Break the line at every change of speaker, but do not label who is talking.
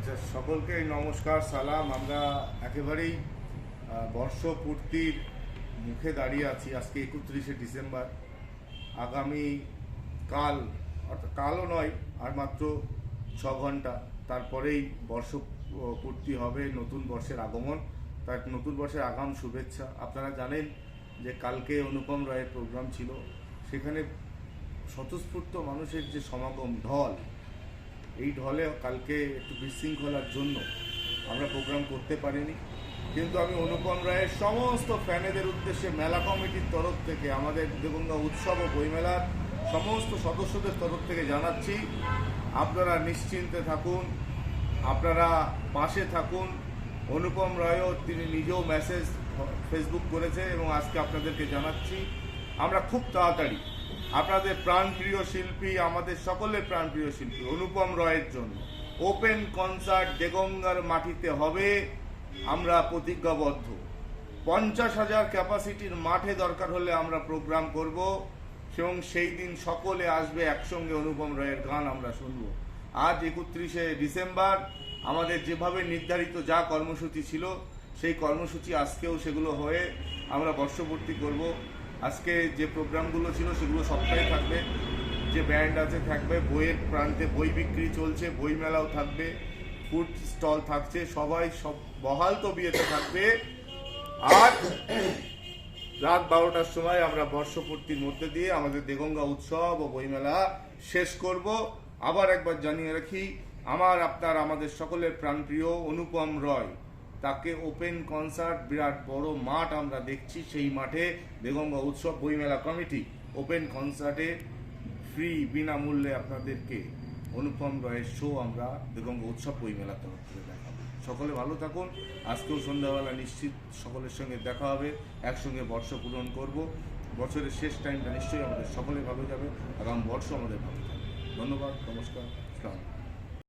আচ্ছা, সকলকে নমস্কার, সালাম। আমরা একেবারেই বর্ষপূর্তির মুখে দাঁড়িয়ে আছি। আজকে 31শে ডিসেম্বর। আগামী কাল, অর্থাৎ কালও নয়, আর মাত্র 6 ঘন্টা তারপরেই বর্ষপূর্তি হবে, নতুন বর্ষের আগমন। তার নতুন বর্ষের আগাম শুভেচ্ছা। আপনারা জানেন যে কালকে অনুপম রায়ের প্রোগ্রাম ছিল, সেখানে স্বতঃস্ফূর্ত মানুষের যে সমাগম, ঢল, এই ঢলে কালকে একটু বিশৃঙ্খলার জন্য আমরা প্রোগ্রাম করতে পারিনি। কিন্তু আমি অনুপম রায়ের সমস্ত ফ্যানেদের উদ্দেশ্যে মেলা কমিটির তরফ থেকে, আমাদের দেবঙ্গা উৎসব ও বইমেলার সমস্ত সদস্যদের তরফ থেকে জানাচ্ছি, আপনারা নিশ্চিন্তে থাকুন, আপনারা পাশে থাকুন। অনুপম রায়ও তিনি নিজেও মেসেজ ফেসবুক করেছে এবং আজকে আপনাদেরকে জানাচ্ছি, আমরা খুব তাড়াতাড়ি আপনাদের প্রাণপ্রিয় শিল্পী, আমাদের সকলের প্রাণপ্রিয় শিল্পী অনুপম রয়ের জন্য ওপেন কনসার্ট দেগঙ্গার মাটিতে হবে। আমরা প্রতিজ্ঞাবদ্ধ। 50,000 ক্যাপাসিটির মাঠে দরকার হলে আমরা প্রোগ্রাম করব এবং সেই দিন সকলে আসবে, একসঙ্গে অনুপম রয়ের গান আমরা শুনব। আজ 31শে ডিসেম্বর, আমাদের যেভাবে নির্ধারিত যা কর্মসূচি ছিল, সেই কর্মসূচি আজকেও সেগুলো হয়ে আমরা বর্ষপূর্তি করব। আজকে যে প্রোগ্রামগুলো ছিল সেগুলো সপ্তাহে থাকবে, যে ব্যান্ড আছে থাকবে, বইয়ের প্রান্তে বই বিক্রি চলছে, বই মেলাও থাকবে, ফুড স্টল থাকছে, সবাই সব বহাল তবিয়তে থাকবে। আর রাত 12টার সময় আমরা বর্ষপূর্তির মধ্যে দিয়ে আমাদের দেগঙ্গা উৎসব ও বইমেলা শেষ করব। আবার একবার জানিয়ে রাখি, আমাদের সকলের প্রাণপ্রিয় অনুপম রয়, তাকে ওপেন কনসার্ট, বিরাট বড় মাঠ আমরা দেখছি, সেই মাঠে দেগঙ্গা উৎসব বইমেলা কমিটি ওপেন কনসার্টে ফ্রি, বিনামূল্যে আপনাদেরকে অনুপম রয়ের শো আমরা দেগঙ্গা উৎসব বইমেলার তরফ থেকে দেখাবো। সকলে ভালো থাকুন। আজকেও সন্ধ্যাবেলা নিশ্চিত সকলের সঙ্গে দেখা হবে, একসঙ্গে বর্ষ পূরণ করব। বছরের শেষ টাইমটা নিশ্চয়ই আমাদের সকলে ভালো যাবে, আগামী বর্ষ আমাদের ভালো থাকবে। ধন্যবাদ, নমস্কার, আসসালাম।